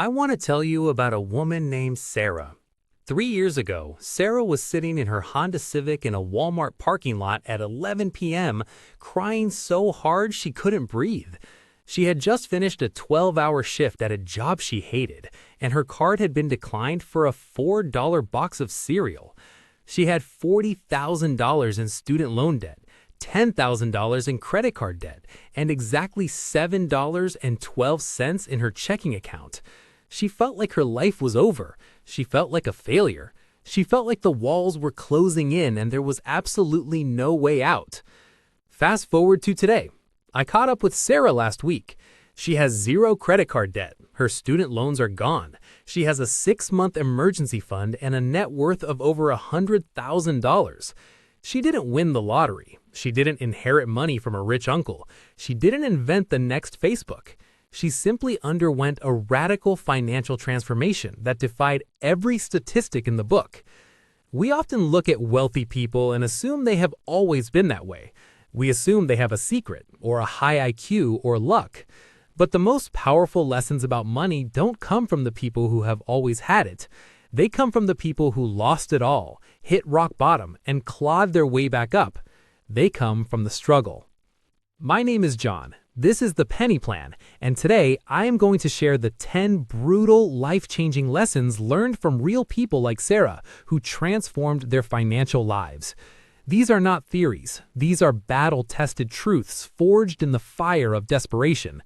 I want to tell you about a woman named Sarah. 3 years ago, Sarah was sitting in her Honda Civic in a Walmart parking lot at 11 p.m., crying so hard she couldn't breathe. She had just finished a 12-hour shift at a job she hated, and her card had been declined for a $4 box of cereal. She had $40,000 in student loan debt, $10,000 in credit card debt, and exactly $7.12 in her checking account. She felt like her life was over. She felt like a failure. She felt like the walls were closing in and there was absolutely no way out. Fast forward to today. I caught up with Sarah last week. She has zero credit card debt. Her student loans are gone. She has a 6-month emergency fund and a net worth of over $100,000. She didn't win the lottery. She didn't inherit money from a rich uncle. She didn't invent the next Facebook. She simply underwent a radical financial transformation that defied every statistic in the book. We often look at wealthy people and assume they have always been that way. We assume they have a secret, or a high IQ, or luck. But the most powerful lessons about money don't come from the people who have always had it. They come from the people who lost it all, hit rock bottom, and clawed their way back up. They come from the struggle. My name is John. This is the Penny Plan, and today I am going to share the 10 brutal, life-changing lessons learned from real people like Sarah, who transformed their financial lives. These are not theories. These are battle-tested truths forged in the fire of desperation.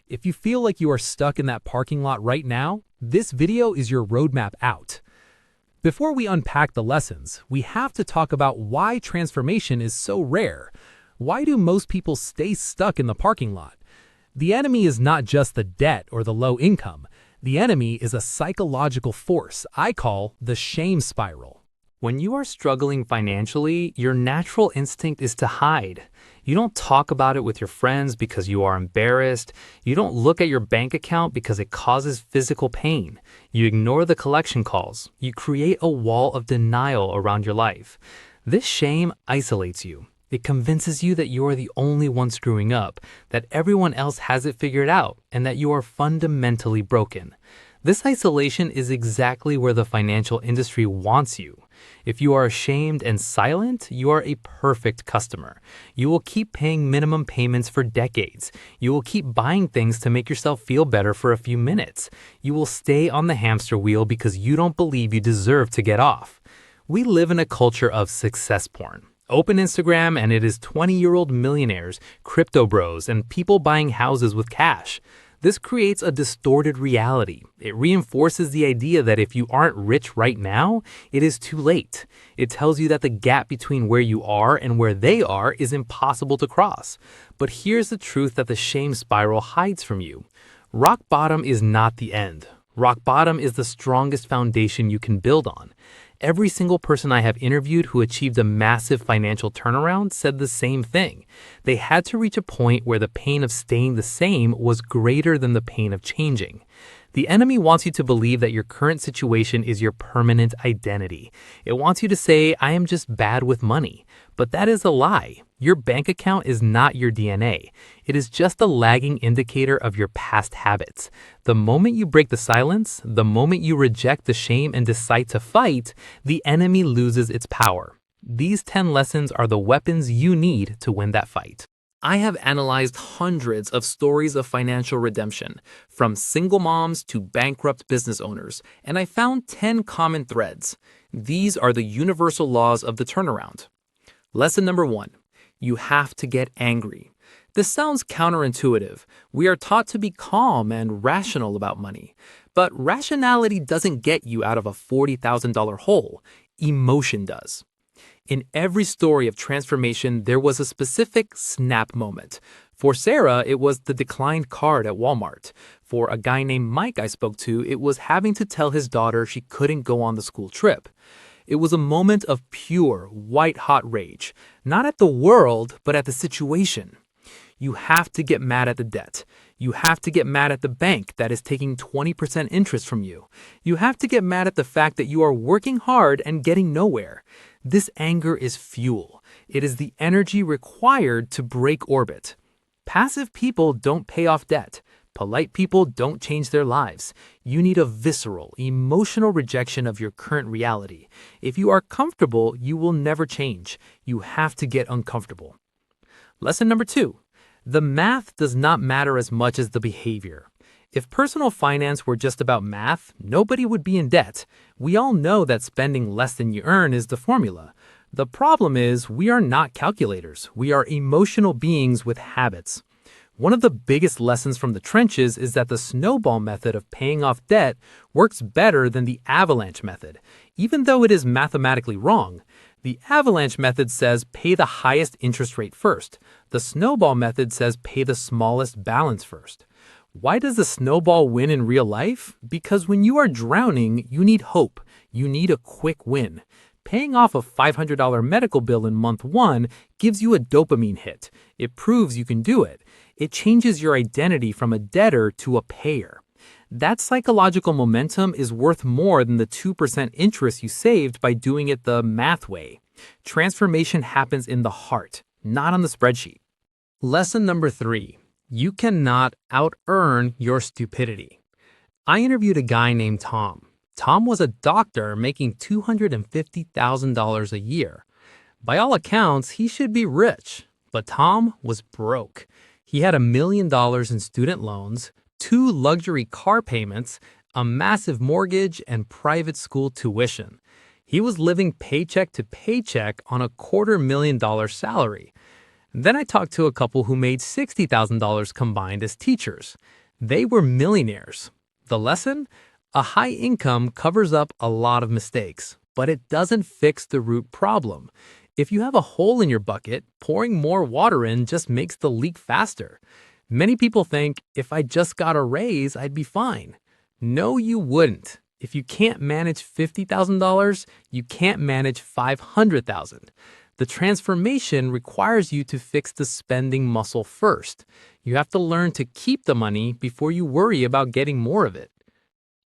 If you feel like you are stuck in that parking lot right now, this video is your roadmap out. Before we unpack the lessons, we have to talk about why transformation is so rare. Why do most people stay stuck in the parking lot? The enemy is not just the debt or the low income. The enemy is a psychological force I call the shame spiral. When you are struggling financially, your natural instinct is to hide. You don't talk about it with your friends because you are embarrassed. You don't look at your bank account because it causes physical pain. You ignore the collection calls. You create a wall of denial around your life. This shame isolates you. It convinces you that you are the only one screwing up, that everyone else has it figured out, and that you are fundamentally broken. This isolation is exactly where the financial industry wants you. If you are ashamed and silent, you are a perfect customer. You will keep paying minimum payments for decades. You will keep buying things to make yourself feel better for a few minutes. You will stay on the hamster wheel because you don't believe you deserve to get off. We live in a culture of success porn. Open Instagram and it is 20-year-old millionaires, crypto bros, and people buying houses with cash. This creates a distorted reality. It reinforces the idea that if you aren't rich right now, it is too late. It tells you that the gap between where you are and where they are is impossible to cross. But here's the truth that the shame spiral hides from you. Rock bottom is not the end. Rock bottom is the strongest foundation you can build on. Every single person I have interviewed who achieved a massive financial turnaround said the same thing. They had to reach a point where the pain of staying the same was greater than the pain of changing. The enemy wants you to believe that your current situation is your permanent identity. It wants you to say, I am just bad with money. But that is a lie. Your bank account is not your DNA. It is just a lagging indicator of your past habits. The moment you break the silence, the moment you reject the shame and decide to fight, the enemy loses its power. These 10 lessons are the weapons you need to win that fight. I have analyzed hundreds of stories of financial redemption, from single moms to bankrupt business owners, and I found 10 common threads. These are the universal laws of the turnaround. Lesson number 1. You have to get angry. This sounds counterintuitive. We are taught to be calm and rational about money. But rationality doesn't get you out of a $40,000 hole. Emotion does. In every story of transformation, there was a specific snap moment. For Sarah, it was the declined card at Walmart. For a guy named Mike I spoke to, it was having to tell his daughter she couldn't go on the school trip. It was a moment of pure, white-hot rage, not at the world, but at the situation. You have to get mad at the debt. You have to get mad at the bank that is taking 20% interest from you. You have to get mad at the fact that you are working hard and getting nowhere. This anger is fuel. It is the energy required to break orbit. Passive people don't pay off debt. Polite people don't change their lives. You need a visceral, emotional rejection of your current reality. If you are comfortable, you will never change. You have to get uncomfortable. Lesson number 2. The math does not matter as much as the behavior. If personal finance were just about math, nobody would be in debt. We all know that spending less than you earn is the formula. The problem is we are not calculators. We are emotional beings with habits. One of the biggest lessons from the trenches is that the snowball method of paying off debt works better than the avalanche method, even though it is mathematically wrong. The avalanche method says pay the highest interest rate first. The snowball method says pay the smallest balance first. Why does the snowball win in real life? Because when you are drowning, you need hope. You need a quick win. Paying off a $500 medical bill in month 1 gives you a dopamine hit. It proves you can do it. It changes your identity from a debtor to a payer. That psychological momentum is worth more than the 2% interest you saved by doing it the math way. Transformation happens in the heart, not on the spreadsheet. Lesson number 3. You cannot out-earn your stupidity. I interviewed a guy named Tom. Tom was a doctor making $250,000 a year. By all accounts, he should be rich, but Tom was broke. He had $1 million in student loans, 2 luxury car payments, a massive mortgage, and private school tuition. He was living paycheck to paycheck on a $250,000 salary. Then I talked to a couple who made $60,000 combined as teachers. They were millionaires. The lesson? A high income covers up a lot of mistakes, but it doesn't fix the root problem. If you have a hole in your bucket, pouring more water in just makes the leak faster. Many people think, if I just got a raise, I'd be fine. No, you wouldn't. If you can't manage $50,000, you can't manage $500,000. The transformation requires you to fix the spending muscle first. You have to learn to keep the money before you worry about getting more of it.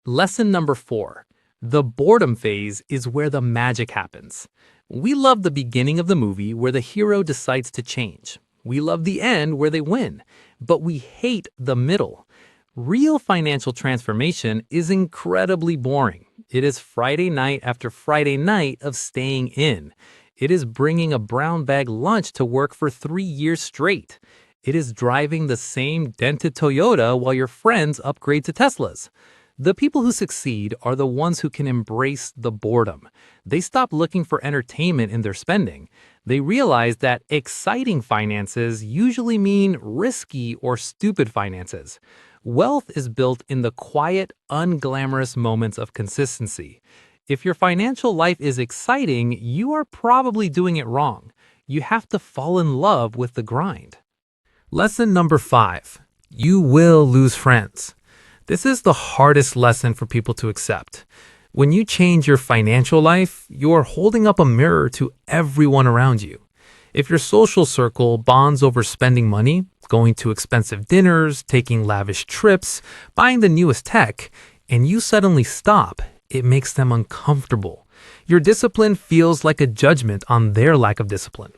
Lesson number 4. The boredom phase is where the magic happens. We love the beginning of the movie where the hero decides to change. We love the end where they win, but we hate the middle. Real financial transformation is incredibly boring. It is Friday night after Friday night of staying in. It is bringing a brown bag lunch to work for 3 years straight. It is driving the same dented Toyota while your friends upgrade to Teslas. The people who succeed are the ones who can embrace the boredom. They stop looking for entertainment in their spending. They realize that exciting finances usually mean risky or stupid finances. Wealth is built in the quiet, unglamorous moments of consistency. If your financial life is exciting, you are probably doing it wrong. You have to fall in love with the grind. Lesson number 5. You will lose friends. This is the hardest lesson for people to accept. When you change your financial life, you are holding up a mirror to everyone around you. If your social circle bonds over spending money, going to expensive dinners, taking lavish trips, buying the newest tech, and you suddenly stop, it makes them uncomfortable. Your discipline feels like a judgment on their lack of discipline.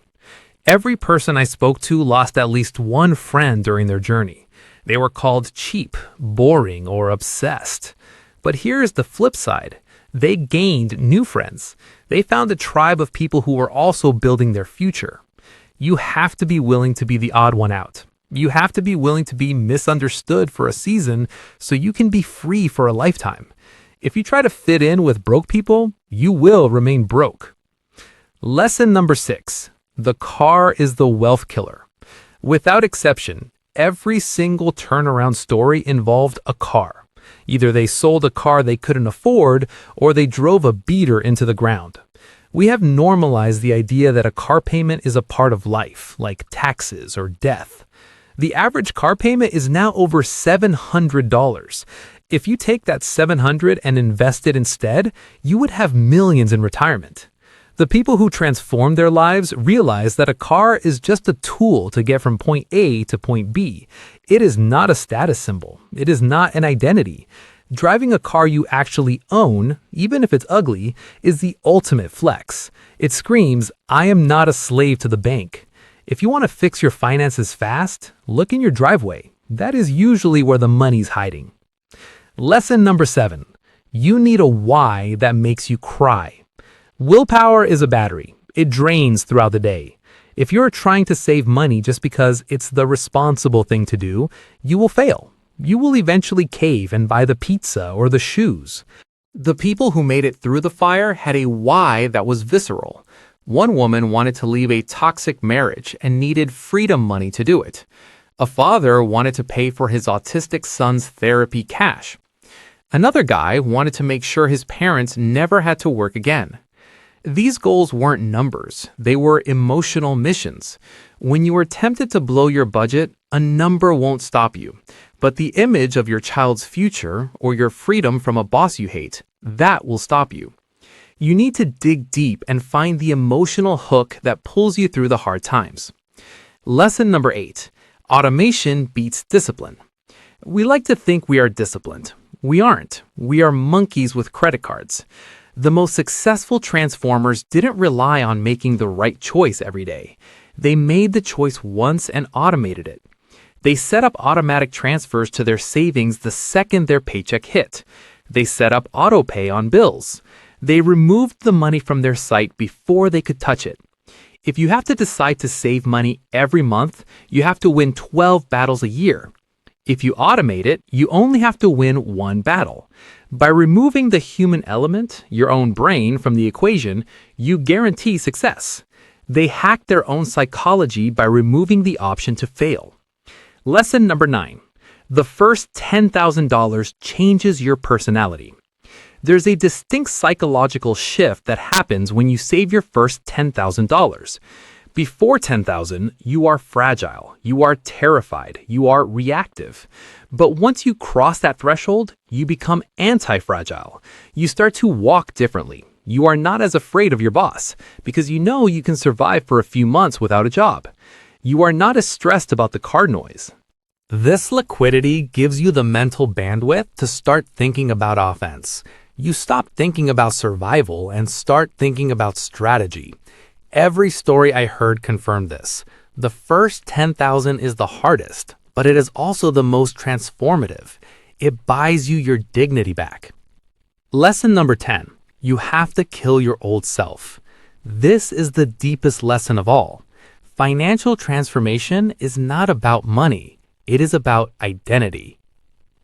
Every person I spoke to lost at least one friend during their journey. They were called cheap, boring, or obsessed. But here's the flip side. They gained new friends. They found a tribe of people who were also building their future. You have to be willing to be the odd one out. You have to be willing to be misunderstood for a season so you can be free for a lifetime. If you try to fit in with broke people, you will remain broke. Lesson number 6. The car is the wealth killer. Without exception, every single turnaround story involved a car. Either they sold a car they couldn't afford, or they drove a beater into the ground. We have normalized the idea that a car payment is a part of life, like taxes or death. The average car payment is now over $700. If you take that $700 and invest it instead, you would have millions in retirement. The people who transform their lives realize that a car is just a tool to get from point A to point B. It is not a status symbol. It is not an identity. Driving a car you actually own, even if it's ugly, is the ultimate flex. It screams, I am not a slave to the bank. If you want to fix your finances fast, look in your driveway. That is usually where the money's hiding. Lesson number 7. You need a why that makes you cry. Willpower is a battery. It drains throughout the day. If you're trying to save money just because it's the responsible thing to do, you will fail. You will eventually cave and buy the pizza or the shoes. The people who made it through the fire had a why that was visceral. One woman wanted to leave a toxic marriage and needed freedom money to do it. A father wanted to pay for his autistic son's therapy cash. Another guy wanted to make sure his parents never had to work again. These goals weren't numbers, they were emotional missions. When you are tempted to blow your budget, a number won't stop you. But the image of your child's future or your freedom from a boss you hate, that will stop you. You need to dig deep and find the emotional hook that pulls you through the hard times. Lesson number 8. Automation beats discipline. We like to think we are disciplined. We aren't. We are monkeys with credit cards. The most successful transformers didn't rely on making the right choice every day. They made the choice once and automated it. They set up automatic transfers to their savings the second their paycheck hit. They set up autopay on bills. They removed the money from their site before they could touch it. If you have to decide to save money every month, you have to win 12 battles a year. If you automate it, you only have to win one battle. By removing the human element, your own brain, from the equation, you guarantee success. They hack their own psychology by removing the option to fail. Lesson number 9. The first $10,000 changes your personality. There's a distinct psychological shift that happens when you save your first $10,000. Before $10,000, you are fragile, you are terrified, you are reactive. But once you cross that threshold, you become anti-fragile. You start to walk differently. You are not as afraid of your boss because you know you can survive for a few months without a job. You are not as stressed about the car noise. This liquidity gives you the mental bandwidth to start thinking about offense. You stop thinking about survival and start thinking about strategy. Every story I heard confirmed this. The first 10,000 is the hardest, but it is also the most transformative. It buys you your dignity back. Lesson number 10. You have to kill your old self. This is the deepest lesson of all. Financial transformation is not about money. It is about identity.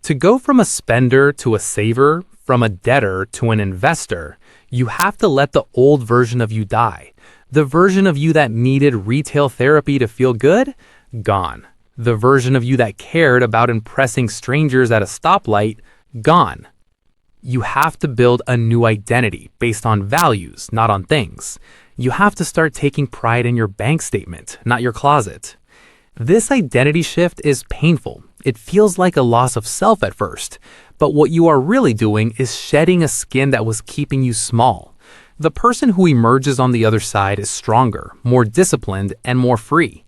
To go from a spender to a saver, from a debtor to an investor, you have to let the old version of you die. The version of you that needed retail therapy to feel good? Gone. The version of you that cared about impressing strangers at a stoplight? Gone. You have to build a new identity based on values, not on things. You have to start taking pride in your bank statement, not your closet. This identity shift is painful. It feels like a loss of self at first, but what you are really doing is shedding a skin that was keeping you small. The person who emerges on the other side is stronger, more disciplined, and more free.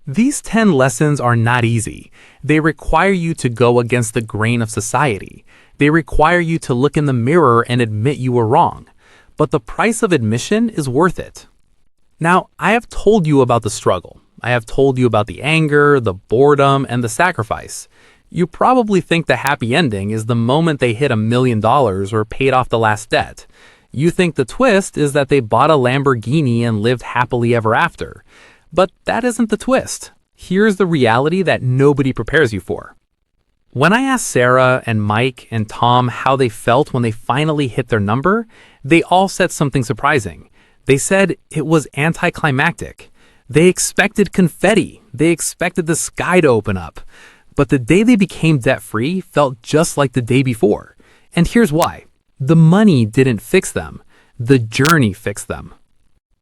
These 10 lessons are not easy. They require you to go against the grain of society. They require you to look in the mirror and admit you were wrong. But the price of admission is worth it. Now, I have told you about the struggle. I have told you about the anger, the boredom, and the sacrifice. You probably think the happy ending is the moment they hit $1 million or paid off the last debt. You think the twist is that they bought a Lamborghini and lived happily ever after. But that isn't the twist. Here's the reality that nobody prepares you for. When I asked Sarah and Mike and Tom how they felt when they finally hit their number, they all said something surprising. They said it was anticlimactic. They expected confetti. They expected the sky to open up. But the day they became debt-free felt just like the day before. And here's why. The money didn't fix them. The journey fixed them.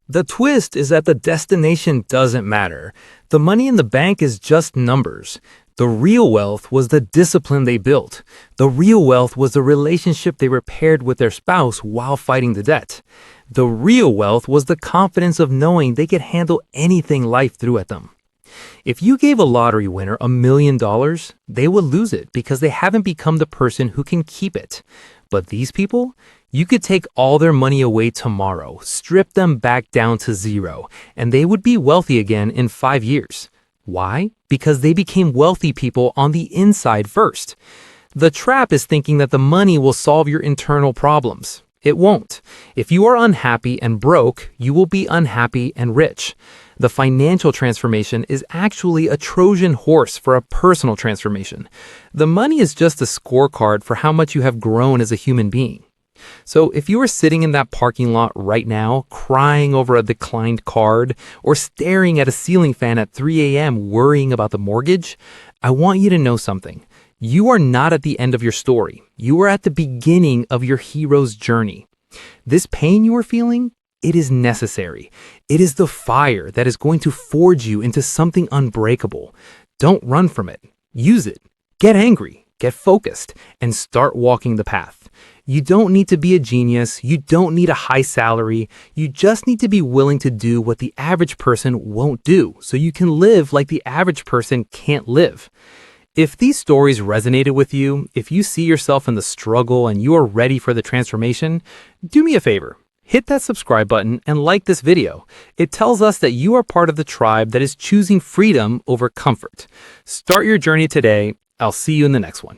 The twist is that the destination doesn't matter. The money in the bank is just numbers. The real wealth was the discipline they built. The real wealth was the relationship they repaired with their spouse while fighting the debt. The real wealth was the confidence of knowing they could handle anything life threw at them. If you gave a lottery winner $1 million, they would lose it because they haven't become the person who can keep it. But these people, you could take all their money away tomorrow, strip them back down to zero, and they would be wealthy again in 5 years. Why? Because they became wealthy people on the inside first. The trap is thinking that the money will solve your internal problems. It won't. If you are unhappy and broke, you will be unhappy and rich. The financial transformation is actually a Trojan horse for a personal transformation. The money is just a scorecard for how much you have grown as a human being. So if you are sitting in that parking lot right now, crying over a declined card, or staring at a ceiling fan at 3 a.m. worrying about the mortgage, I want you to know something. You are not at the end of your story. You are at the beginning of your hero's journey. This pain you are feeling, it is necessary. It is the fire that is going to forge you into something unbreakable. Don't run from it. Use it. Get angry, get focused, and start walking the path. You don't need to be a genius. You don't need a high salary. You just need to be willing to do what the average person won't do, so you can live like the average person can't live. If these stories resonated with you, if you see yourself in the struggle and you are ready for the transformation, do me a favor. Hit that subscribe button and like this video. It tells us that you are part of the tribe that is choosing freedom over comfort. Start your journey today. I'll see you in the next one.